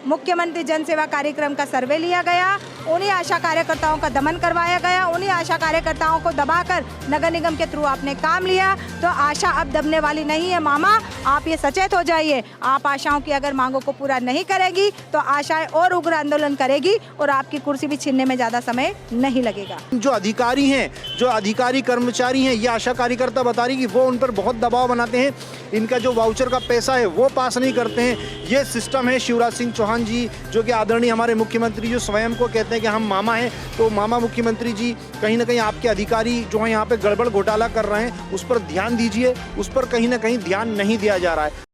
मुख्यमंत्री जन सेवा कार्यक्रम का सर्वे लिया गया, उन्हीं आशा कार्यकर्ताओं का दमन करवाया गया, उन्हीं आशा कार्यकर्ताओं को दबाकर नगर निगम के थ्रू आपने काम लिया। तो आशा अब दबने वाली नहीं है मामा, आप ये सचेत हो जाइए। आप आशाओं की अगर मांगों को पूरा नहीं करेगी तो आशाएं और उग्र आंदोलन करेगी और आपकी कुर्सी भी छीनने में ज़्यादा समय नहीं लगेगा। जो अधिकारी हैं, जो अधिकारी कर्मचारी हैं, ये आशा कार्यकर्ता बता रही कि वो उन पर बहुत दबाव बनाते हैं, इनका जो वाउचर का पैसा है वो पास नहीं करते हैं। ये सिस्टम है। शिवराज सिंह चौहान जी जो कि आदरणीय हमारे मुख्यमंत्री जो स्वयं को कहते हैं कि हम मामा हैं, तो मामा मुख्यमंत्री जी कहीं ना कहीं आपके अधिकारी जो हैं यहाँ पे गड़बड़ घोटाला कर रहे हैं, उस पर ध्यान दीजिए। उस पर कहीं ना कहीं ध्यान नहीं दिया जा रहा है।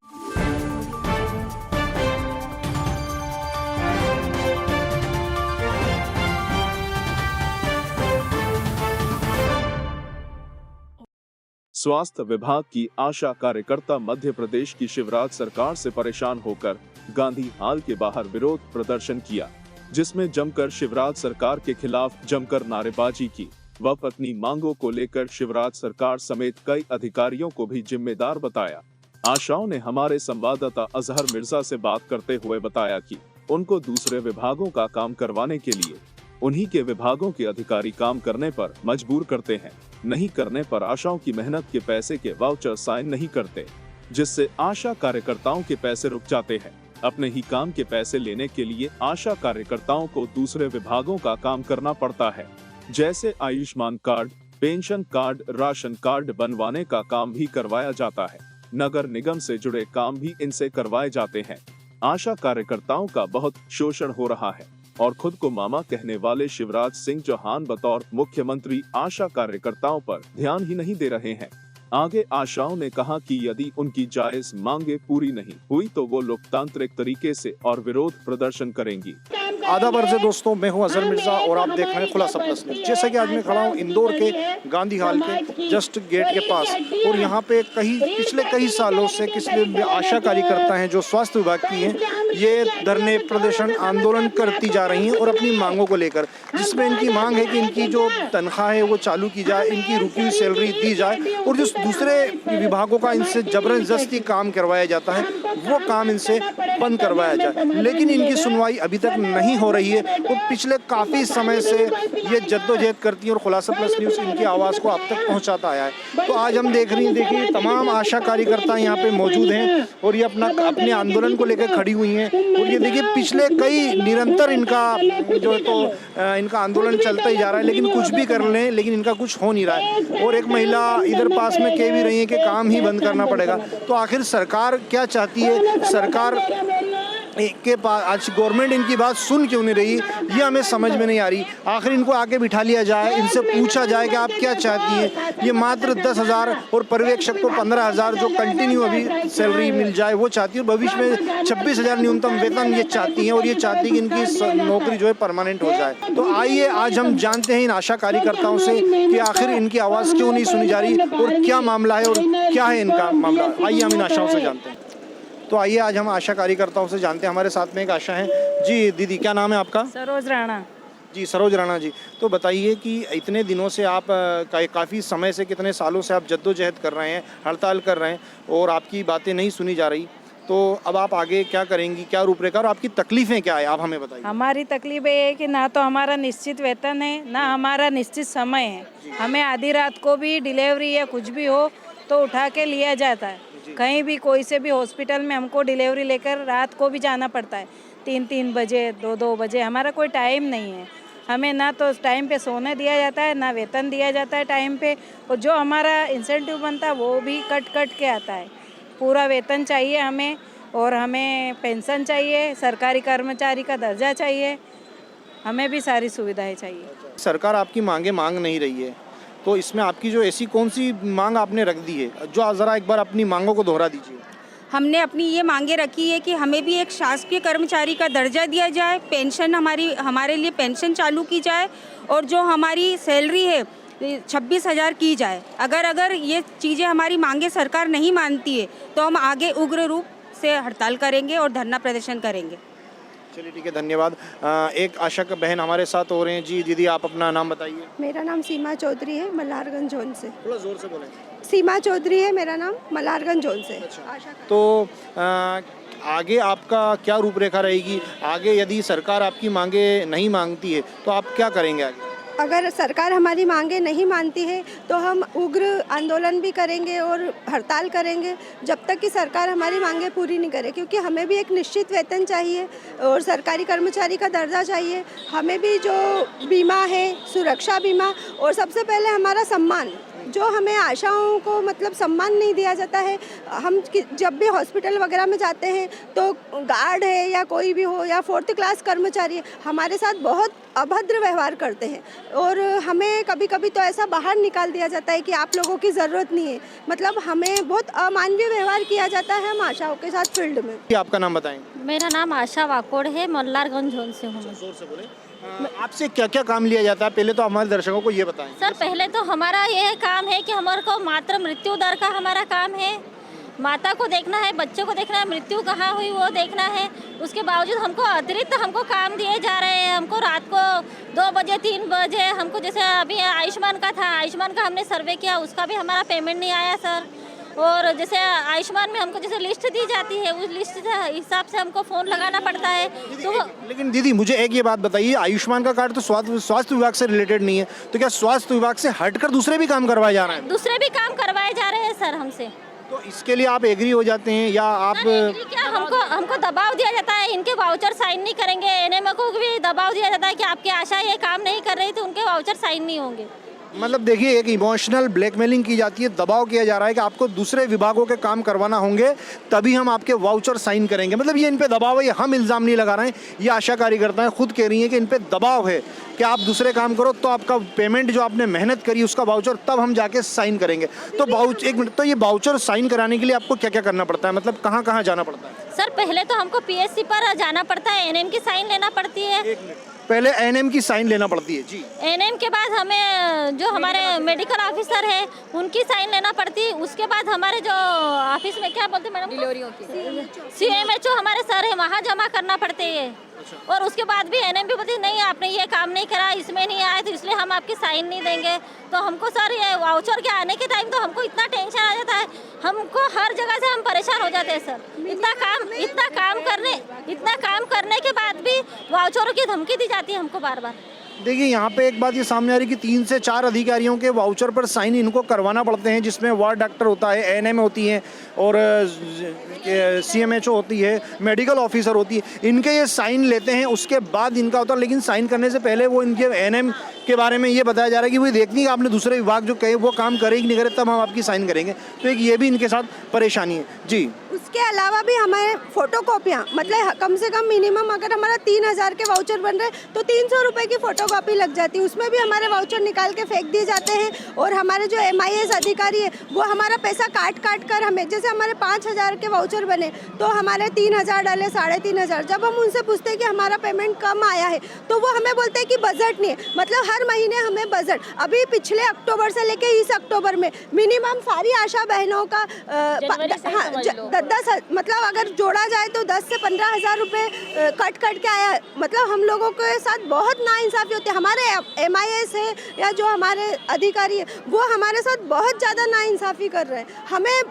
स्वास्थ्य विभाग की आशा कार्यकर्ता मध्य प्रदेश की शिवराज सरकार से परेशान होकर गांधी हाल के बाहर विरोध प्रदर्शन किया, जिसमें जमकर शिवराज सरकार के खिलाफ जमकर नारेबाजी की व अपनी मांगों को लेकर शिवराज सरकार समेत कई अधिकारियों को भी जिम्मेदार बताया। आशाओं ने हमारे संवाददाता अजहर मिर्जा से बात करते हुए बताया कि उनको दूसरे विभागों का काम करवाने के लिए उन्हीं के विभागों के अधिकारी काम करने पर मजबूर करते हैं। नहीं करने पर आशाओं की मेहनत के पैसे के वाउचर साइन नहीं करते, जिससे आशा कार्यकर्ताओं के पैसे रुक जाते हैं। अपने ही काम के पैसे लेने के लिए आशा कार्यकर्ताओं को दूसरे विभागों का काम करना पड़ता है, जैसे Ayushman card, pension card, ration card बनवाने का काम भी करवाया जाता है। नगर निगम से जुड़े काम भी इनसे करवाए जाते हैं। आशा कार्यकर्ताओं का बहुत शोषण हो रहा है और खुद को मामा कहने वाले शिवराज सिंह चौहान बतौर मुख्यमंत्री आशा कार्यकर्ताओं पर ध्यान ही नहीं दे रहे हैं। आगे आशाओं ने कहा कि यदि उनकी जायज मांगे पूरी नहीं हुई तो वो लोकतांत्रिक तरीके से और विरोध प्रदर्शन करेंगी। आदाब अर्ज़ है दोस्तों, मैं हूं अजहर मिर्जा और आप देख रहे हैं खुलासा प्लस न्यूज़। जैसा कि आज मैं खड़ा हूं इंदौर के गांधी हाल के जस्ट गेट के पास, और यहाँ पे पिछले कई सालों से किसी आशा कार्यकर्ता हैं जो स्वास्थ्य विभाग की हैं, ये धरने प्रदर्शन आंदोलन करती जा रही हैं और अपनी मांगों को लेकर, जिसमें इनकी मांग है कि इनकी जो तनख्वाह है वो चालू की जाए, इनकी रुकी हुई सैलरी दी जाए और जो दूसरे विभागों का इनसे जबरदस्ती काम करवाया जाता है वो काम इनसे बंद करवाया जाए। लेकिन इनकी सुनवाई अभी तक नहीं हो रही है। वो पिछले काफ़ी समय से ये जद्दोजहद करती है और खुलासा प्लस न्यूज़ इनकी आवाज़ को आप तक पहुंचाता आया है। तो आज हम देखिए तमाम आशा कार्यकर्ता यहाँ पे मौजूद हैं और ये अपने आंदोलन को लेकर खड़ी हुई हैं। और ये देखिए पिछले कई निरंतर इनका जो है तो इनका आंदोलन चलता ही जा रहा है, लेकिन कुछ भी कर लें लेकिन इनका कुछ हो नहीं रहा है। और एक महिला इधर पास में कह भी रही है कि काम ही बंद करना पड़ेगा। तो आखिर सरकार क्या चाहती है? सरकार के पास आज गवर्नमेंट इनकी बात सुन क्यों नहीं रही, ये हमें समझ में नहीं आ रही। आखिर इनको आके बिठा लिया जाए, इनसे पूछा जाए कि आप क्या चाहती हैं। ये मात्र 10,000 और पर्यवेक्षक को 15,000 जो कंटिन्यू अभी सैलरी मिल जाए वो चाहती है। भविष्य में 26,000 न्यूनतम वेतन ये चाहती हैं और ये चाहती है कि इनकी नौकरी जो है परमानेंट हो जाए। तो आइए आज हम जानते हैं इन आशा कार्यकर्ताओं से कि आखिर इनकी आवाज़ क्यों नहीं सुनी जा रही और क्या मामला है और क्या है इनका मामला। आइए हम इन आशाओं से जानते हैं। तो आइए आज हम आशा कार्यकर्ताओं से जानते हैं। हमारे साथ में एक आशा है जी। दीदी क्या नाम है आपका? सरोज राणा जी। सरोज राणा जी, तो बताइए कि इतने दिनों से आप काफ़ी समय से, कितने सालों से आप जद्दोजहद कर रहे हैं, हड़ताल कर रहे हैं और आपकी बातें नहीं सुनी जा रही, तो अब आप आगे क्या करेंगी, क्या रूपरेखा और आपकी तकलीफ़ें क्या है, आप हमें बताइए। हमारी तकलीफ ये है कि ना तो हमारा निश्चित वेतन है, ना हमारा निश्चित समय है। हमें आधी रात को भी डिलीवरी या कुछ भी हो तो उठा के लिया जाता है। कहीं भी कोई से भी हॉस्पिटल में हमको डिलीवरी लेकर रात को भी जाना पड़ता है, 3-3 बजे, 2-2 बजे। हमारा कोई टाइम नहीं है। हमें ना तो टाइम पे सोने दिया जाता है, ना वेतन दिया जाता है टाइम पे, और जो हमारा इंसेंटिव बनता है वो भी कट के आता है। पूरा वेतन चाहिए हमें और हमें पेंशन चाहिए, सरकारी कर्मचारी का दर्जा चाहिए, हमें भी सारी सुविधाएं चाहिए। सरकार आपकी मांगे मांग नहीं रही है, तो इसमें आपकी जो ऐसी कौन सी मांग आपने रख दी है, जो ज़रा एक बार अपनी मांगों को दोहरा दीजिए। हमने अपनी ये मांगे रखी है कि हमें भी एक शासकीय कर्मचारी का दर्जा दिया जाए, पेंशन हमारे लिए पेंशन चालू की जाए और जो हमारी सैलरी है 26,000 की जाए। अगर ये चीज़ें हमारी मांगे सरकार नहीं मानती है तो हम आगे उग्र रूप से हड़ताल करेंगे और धरना प्रदर्शन करेंगे। चलिए ठीक है, धन्यवाद। एक आशा का बहन हमारे साथ हो रहे हैं जी। दीदी आप अपना नाम बताइए। मेरा नाम सीमा चौधरी है, मल्हारगंज जोन से। थोड़ा जोर से बोलें। सीमा चौधरी है मेरा नाम, मल्हारगंज जोन से। अच्छा। तो आगे आपका क्या रूपरेखा रहेगी? आगे यदि सरकार आपकी मांगे नहीं मांगती है तो आप क्या करेंगे आगे? अगर सरकार हमारी मांगे नहीं मानती है तो हम उग्र आंदोलन भी करेंगे और हड़ताल करेंगे जब तक कि सरकार हमारी मांगे पूरी नहीं करे, क्योंकि हमें भी एक निश्चित वेतन चाहिए और सरकारी कर्मचारी का दर्जा चाहिए। हमें भी जो बीमा है, सुरक्षा बीमा, और सबसे पहले हमारा सम्मान, जो हमें आशाओं को मतलब सम्मान नहीं दिया जाता है। हम जब भी हॉस्पिटल वगैरह में जाते हैं तो गार्ड है या कोई भी हो या 4th क्लास कर्मचारी है, हमारे साथ बहुत अभद्र व्यवहार करते हैं और हमें कभी कभी तो ऐसा बाहर निकाल दिया जाता है कि आप लोगों की ज़रूरत नहीं है। मतलब हमें बहुत अमानवीय व्यवहार किया जाता है हम आशाओं के साथ फील्ड में। आपका नाम बताएंगे? मेरा नाम आशा वाकोड़ है, मल्लारगंज जोन से हूँ। जोर से बोले। आपसे क्या क्या काम लिया जाता है, पहले तो हमारे दर्शकों को ये बताएं। सर, पहले तो हमारा ये काम है कि हमारे को मातृ मृत्यु दर का हमारा काम है। माता को देखना है, बच्चों को देखना है, मृत्यु कहाँ हुई वो देखना है। उसके बावजूद हमको अतिरिक्त हमको काम दिए जा रहे हैं। हमको रात को 2 बजे 3 बजे हमको, जैसे अभी आयुष्मान का था, आयुष्मान का हमने सर्वे किया, उसका भी हमारा पेमेंट नहीं आया सर। और जैसे आयुष्मान में हमको जैसे लिस्ट दी जाती है, उस लिस्ट के हिसाब से हमको फ़ोन लगाना पड़ता है। तो लेकिन दीदी मुझे एक ये बात बताइए, आयुष्मान का कार्ड तो स्वास्थ्य विभाग से रिलेटेड नहीं है, तो क्या स्वास्थ्य विभाग से हटकर दूसरे भी काम करवाए जा रहे हैं? दूसरे भी काम करवाए जा रहे हैं सर हमसे। तो इसके लिए आप एग्री हो जाते हैं या आप? क्या हमको दबाव दिया जाता है, इनके वाउचर साइन नहीं करेंगे। एनएमओ को भी दबाव दिया जाता है कि आपकी आशा ये काम नहीं कर रही तो उनके वाउचर साइन नहीं होंगे। मतलब देखिए, एक इमोशनल ब्लैकमेलिंग की जाती है, दबाव किया जा रहा है कि आपको दूसरे विभागों के काम करवाना होंगे तभी हम आपके वाउचर साइन करेंगे। मतलब ये इन पे दबाव है, ये हम इल्ज़ाम नहीं लगा रहे हैं, ये आशा कार्यकर्ताएं खुद कह रही हैं कि इन पे दबाव है कि आप दूसरे काम करो तो आपका पेमेंट जो आपने मेहनत करी उसका वाउचर तब हम जाके साइन करेंगे। तो एक मिनट, तो ये वाउचर साइन कराने के लिए आपको क्या क्या करना पड़ता है, मतलब कहाँ कहाँ जाना पड़ता है? सर, पहले तो हमको पीएससी पर जाना पड़ता है, एनएम की साइन लेना पड़ती है। पहले एनएम की साइन लेना पड़ती है जी। एनएम के बाद हमें जो हमारे मेडिकल ऑफिसर है उनकी साइन लेना पड़ती है। उसके बाद हमारे जो ऑफिस में क्या बोलते हैं मैडम, डिलीवरियों की CMHO हमारे सर है, वहाँ जमा करना पड़ते हैं। और उसके बाद भी एनएम भी बोलती नहीं, आपने ये काम नहीं करा, इसमें नहीं आया तो इसलिए हम आपकी साइन नहीं देंगे। तो हमको सर ये वाउचर के आने के टाइम तो हमको इतना टेंशन आ जाता है, हमको हर जगह से हम परेशान हो जाते हैं सर। इतना काम करने के बाद भी वाउचरों की धमकी दी जाती है हमको बार बार। देखिए, यहाँ पे एक बात ये सामने आ रही है कि 3 से 4 अधिकारियों के वाउचर पर साइन इनको करवाना पड़ते हैं, जिसमें वार्ड डॉक्टर होता है, एनएम होती है और CMHO होती है, मेडिकल ऑफिसर होती है। इनके ये साइन लेते हैं, उसके बाद इनका होता है। लेकिन साइन करने से पहले वो इनके एनएम के बारे में ये बताया जा रहा है कि वो देखनी है आपने दूसरे विभाग जो कहे वो काम करे कि नहीं करे, तब हम आपकी साइन करेंगे। तो एक ये भी इनके साथ परेशानी है जी। उसके अलावा भी हमें फोटोकॉपियाँ, मतलब कम से कम मिनिमम अगर हमारा 3000 के वाउचर बन रहे तो 300 रुपये की फोटोकॉपी लग जाती है, उसमें भी हमारे वाउचर निकाल के फेंक दिए जाते हैं। और हमारे जो MIS अधिकारी है वो हमारा पैसा काट कर हमें, जैसे हमारे 5000 के वाउचर बने तो हमारे 3000 डाले, 3500। जब हम उनसे पूछते हैं कि हमारा पेमेंट कम आया है तो वो हमें बोलते हैं कि बजट नहीं है। मतलब हर महीने हमें बजट, अभी पिछले अक्टूबर से लेके इस अक्टूबर में मिनिमम सारी आशा बहनों का 10 मतलब अगर जोड़ा जाए तो 10 से 15 हज़ार रुपये कट के आया है। मतलब हम लोगों के साथ बहुत नाइंसाफ़ी होती है। हमारे MIS है या जो हमारे अधिकारी है वो हमारे साथ बहुत ज़्यादा नाइंसाफ़ी कर रहे हैं। हमें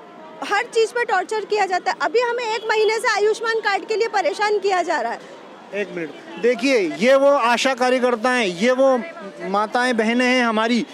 हर चीज़ पे टॉर्चर किया जाता है। अभी हमें 1 महीने से आयुष्मान कार्ड के लिए परेशान किया जा रहा है। एक मिनट, देखिए, ये वो आशा कार्यकर्ता हैं, ये वो माताएं बहनें हैं हमारी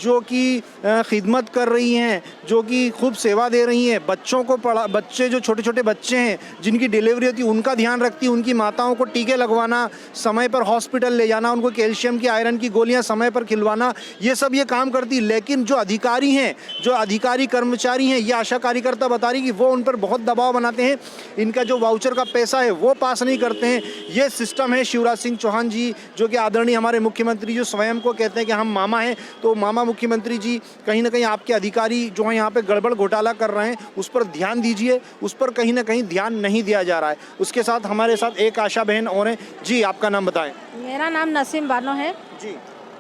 जो कि खिदमत कर रही हैं, जो कि खूब सेवा दे रही हैं, बच्चों को बच्चे जो छोटे छोटे बच्चे हैं जिनकी डिलीवरी होती है उनका ध्यान रखती है, उनकी माताओं को टीके लगवाना, समय पर हॉस्पिटल ले जाना, उनको कैल्शियम की, आयरन की गोलियां समय पर खिलवाना, ये सब ये काम करती है। लेकिन जो अधिकारी हैं, जो अधिकारी कर्मचारी हैं, ये आशा कार्यकर्ता बता रही कि वो उन पर बहुत दबाव बनाते हैं, इनका जो वाउचर का पैसा है वो पास नहीं करते हैं। ये सिस्टम है। शिवराज सिंह चौहान जी जो कि आदरणीय हमारे मुख्यमंत्री जो स्वयं को कहते हैं कि हम मामा हैं, तो मामा मुख्यमंत्री जी कहीं ना कहीं आपके अधिकारी जो हैं यहाँ पे गड़बड़ घोटाला कर रहे हैं, उस पर ध्यान दीजिए। उस पर कहीं ना कहीं ध्यान नहीं दिया जा रहा है। उसके साथ हमारे साथ एक आशा बहन और हैं जी। आपका नाम बताएं। मेरा नाम नसीम बानो है जी।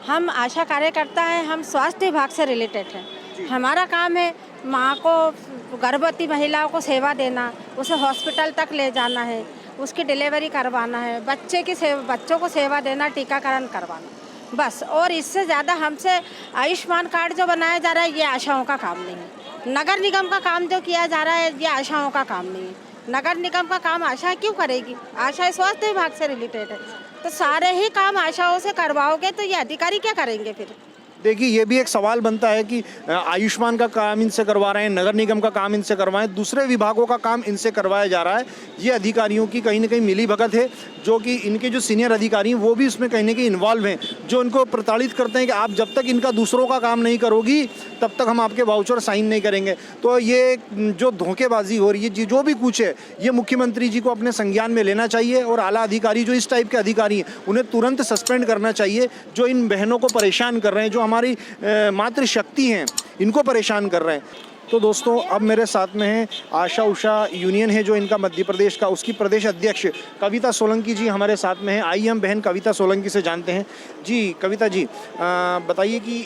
हम आशा कार्यकर्ता हैं, हम स्वास्थ्य विभाग से रिलेटेड हैं। हमारा काम है माँ को, गर्भवती महिलाओं को सेवा देना, उसे हॉस्पिटल तक ले जाना है, उसकी डिलीवरी करवाना है, बच्चों को सेवा देना, टीकाकरण करवाना, बस। और इससे ज़्यादा हमसे आयुष्मान कार्ड जो बनाया जा रहा है ये आशाओं का काम नहीं है। नगर निगम का काम जो किया जा रहा है ये आशाओं का काम नहीं है। नगर निगम का काम आशा क्यों करेगी? आशा स्वास्थ्य विभाग से रिलेटेड है, तो सारे ही काम आशाओं से करवाओगे तो ये अधिकारी क्या करेंगे फिर? देखिए, ये भी एक सवाल बनता है कि आयुष्मान का काम इनसे करवा रहे हैं, नगर निगम का काम इनसे करवाएं, दूसरे विभागों का काम इनसे करवाया जा रहा है। ये अधिकारियों की कहीं ना कहीं मिली भगत है, जो कि इनके जो सीनियर अधिकारी हैं वो भी इसमें कहीं ना कहीं इन्वॉल्व हैं, जो इनको प्रताड़ित करते हैं कि आप जब तक इनका दूसरों का काम नहीं करोगी तब तक हम आपके वाउचर साइन नहीं करेंगे। तो ये जो धोखेबाजी हो रही है, जो भी कुछ है, ये मुख्यमंत्री जी को अपने संज्ञान में लेना चाहिए और आला अधिकारी जो इस टाइप के अधिकारी हैं उन्हें तुरंत सस्पेंड करना चाहिए, जो इन बहनों को परेशान कर रहे हैं, जो हमारी मातृशक्ति हैं, इनको परेशान कर रहे हैं। तो दोस्तों, अब मेरे साथ में है आशा उषा यूनियन है जो इनका मध्य प्रदेश का, उसकी प्रदेश अध्यक्ष कविता सोलंकी जी हमारे साथ में है। आइए हम बहन कविता सोलंकी से जानते हैं। जी कविता जी, बताइए कि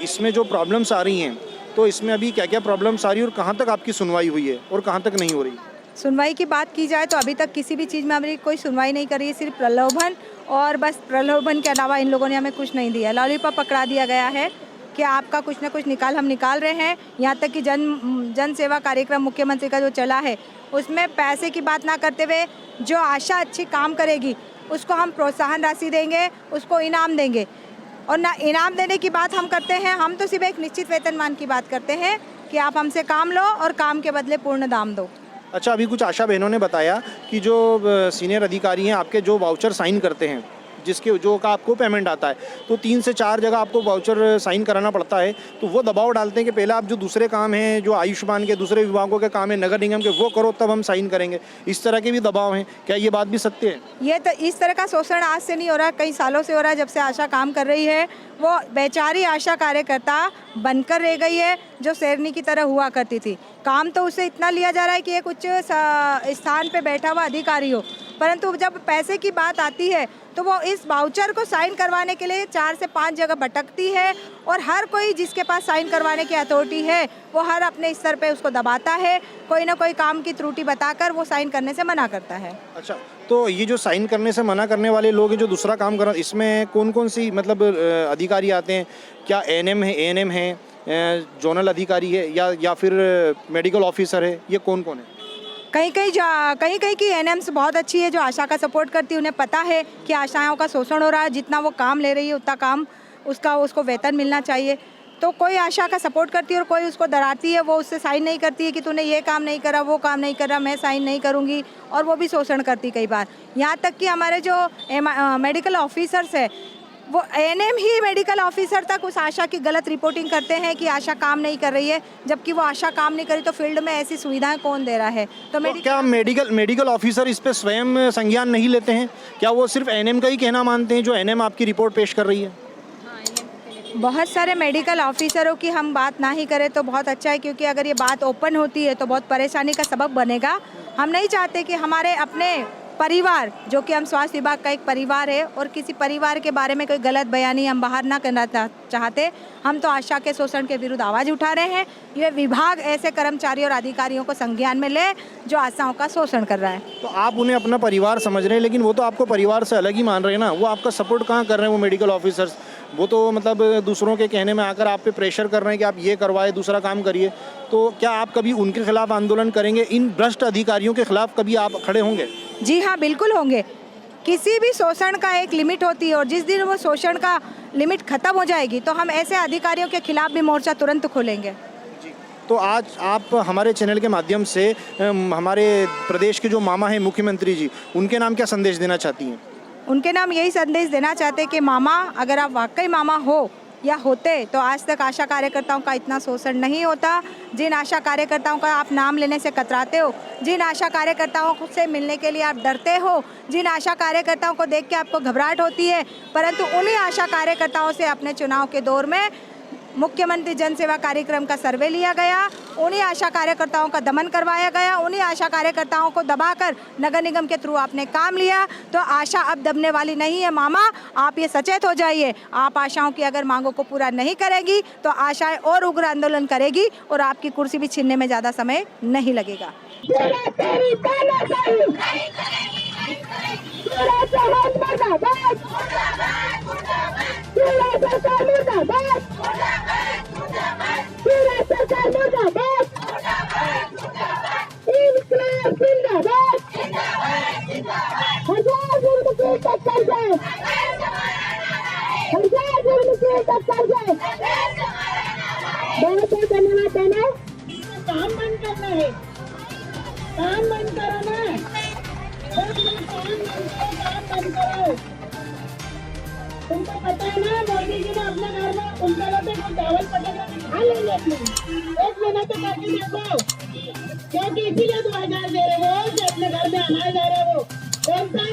इसमें जो प्रॉब्लम्स आ रही हैं, तो इसमें अभी क्या क्या प्रॉब्लम्स आ रही है और कहाँ तक आपकी सुनवाई हुई है और कहाँ तक नहीं हो रही? सुनवाई की बात की जाए तो अभी तक किसी भी चीज़ में हमारी कोई सुनवाई नहीं करी है, सिर्फ प्रलोभन, और बस प्रलोभन के अलावा इन लोगों ने हमें कुछ नहीं दिया। लॉलीपॉप पकड़ा दिया गया है कि आपका कुछ ना कुछ हम निकाल रहे हैं। यहाँ तक कि जन सेवा कार्यक्रम मुख्यमंत्री का जो चला है उसमें पैसे की बात ना करते हुए जो आशा अच्छी काम करेगी उसको हम प्रोत्साहन राशि देंगे, उसको इनाम देंगे। और ना इनाम देने की बात हम करते हैं, हम तो सिर्फ एक निश्चित वेतनमान की बात करते हैं कि आप हमसे काम लो और काम के बदले पूर्ण दाम दो। अच्छा, अभी कुछ आशा बहनों ने बताया कि जो सीनियर अधिकारी हैं आपके, जो वाउचर साइन करते हैं, जिसके जो का आपको पेमेंट आता है, तो 3 से 4 जगह आपको वाउचर साइन कराना पड़ता है, तो वो दबाव डालते हैं कि पहले आप जो दूसरे काम हैं, जो आयुष्मान के दूसरे विभागों के काम है, नगर निगम के, वो करो तब हम साइन करेंगे। इस तरह के भी दबाव हैं, क्या ये बात भी सत्य है? ये तो इस तरह का शोषण आज से नहीं हो रहा, कई सालों से हो रहा है। जब से आशा काम कर रही है, वो बेचारी आशा कार्यकर्ता बनकर रह गई है जो शेरनी की तरह हुआ करती थी। काम तो उसे इतना लिया जा रहा है कि एक उच्च स्थान पे बैठा हुआ अधिकारी हो, परंतु जब पैसे की बात आती है तो वो इस वाउचर को साइन करवाने के लिए 4 से 5 जगह भटकती है, और हर कोई जिसके पास साइन करवाने की अथॉरिटी है वो हर अपने स्तर पे उसको दबाता है, कोई ना कोई काम की त्रुटि बताकर वो साइन करने से मना करता है। अच्छा, तो ये जो साइन करने से मना करने वाले लोग हैं, जो दूसरा काम कर रहे हैं, इसमें कौन कौन सी मतलब अधिकारी आते हैं? क्या एएनएम है, जोनल अधिकारी है, या फिर मेडिकल ऑफिसर है? ये कौन कौन है? कहीं कहीं की एएनएम्स बहुत अच्छी है जो आशा का सपोर्ट करती है। उन्हें पता है कि आशाओं का शोषण हो रहा है, जितना वो काम ले रही है उतना काम उसको वेतन मिलना चाहिए। तो कोई आशा का सपोर्ट करती है और कोई उसको डराती है, वो उससे साइन नहीं करती है कि तूने ये काम नहीं करा, वो काम नहीं करा, मैं साइन नहीं करूँगी, और वो भी शोषण करती कई बार। यहाँ तक कि हमारे जो मेडिकल ऑफिसर्स है, वो एएनएम ही मेडिकल ऑफिसर तक उस आशा की गलत रिपोर्टिंग करते हैं कि आशा काम नहीं कर रही है, जबकि वो आशा काम नहीं करी तो फील्ड में ऐसी सुविधाएं कौन दे रहा है? तो क्या मेडिकल ऑफिसर इस पे स्वयं संज्ञान नहीं लेते हैं? क्या वो सिर्फ एएनएम का ही कहना मानते हैं जो एएनएम आपकी रिपोर्ट पेश कर रही है? बहुत सारे मेडिकल ऑफिसरों की हम बात ना ही करें तो बहुत अच्छा है, क्योंकि अगर ये बात ओपन होती है तो बहुत परेशानी का सबब बनेगा। हम नहीं चाहते कि हमारे अपने परिवार, जो कि हम स्वास्थ्य विभाग का एक परिवार है, और किसी परिवार के बारे में कोई गलत बयानी हम बाहर ना करना चाहते। हम तो आशा के शोषण के विरुद्ध आवाज़ उठा रहे हैं। ये विभाग ऐसे कर्मचारी और अधिकारियों को संज्ञान में ले जो आशाओं का शोषण कर रहा है। तो आप उन्हें अपना परिवार समझ रहे हैं, लेकिन वो तो आपको परिवार से अलग ही मान रहे हैं ना। वो आपका सपोर्ट कहाँ कर रहे हैं? वो मेडिकल ऑफिसर्स, वो तो मतलब दूसरों के कहने में आकर आप पे प्रेशर कर रहे हैं कि आप ये करवाए, दूसरा काम करिए। तो क्या आप कभी उनके खिलाफ आंदोलन करेंगे? इन भ्रष्ट अधिकारियों के खिलाफ कभी आप खड़े होंगे? जी हाँ, बिल्कुल होंगे। किसी भी शोषण का एक लिमिट होती है, और जिस दिन वो शोषण का लिमिट खत्म हो जाएगी तो हम ऐसे अधिकारियों के खिलाफ भी मोर्चा तुरंत खोलेंगे। तो आज आप हमारे चैनल के माध्यम से हमारे प्रदेश के जो मामा हैं मुख्यमंत्री जी, उनके नाम क्या संदेश देना चाहती हैं? उनके नाम यही संदेश देना चाहते हैं कि मामा, अगर आप वाकई मामा हो या होते तो आज तक आशा कार्यकर्ताओं का इतना शोषण नहीं होता। जिन आशा कार्यकर्ताओं का आप नाम लेने से कतराते हो, जिन आशा कार्यकर्ताओं से मिलने के लिए आप डरते हो, जिन आशा कार्यकर्ताओं को देख के आपको घबराहट होती है, परंतु उन्हीं आशा कार्यकर्ताओं से अपने चुनाव के दौर में मुख्यमंत्री जन सेवा कार्यक्रम का सर्वे लिया गया, उन्हीं आशा कार्यकर्ताओं का दमन करवाया गया, उन्हीं आशा कार्यकर्ताओं को दबाकर नगर निगम के थ्रू आपने काम लिया। तो आशा अब दबने वाली नहीं है मामा, आप ये सचेत हो जाइए। आप आशाओं की अगर मांगों को पूरा नहीं करेगी तो आशाएं और उग्र आंदोलन करेगी और आपकी कुर्सी भी छीनने में ज़्यादा समय नहीं लगेगा। जिंदाबाद पंचायत यूनिवर्सिटी दफ्तर से बहुत बहुत धन्यवाद देना। काम बंद करना है, काम बंद करो ना, काम बंद करो। तुमको पता है ना मोदी जी ने अपने घर में उनके लोग को चावल पटेगा खा लेंगे अपने। एक महीना तो करके देखो, क्योंकि इसीलिए 2000 दे रहे वो कि अपने घर में अनाज दे रहे वो कौन सा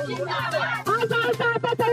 जिंदाबाद।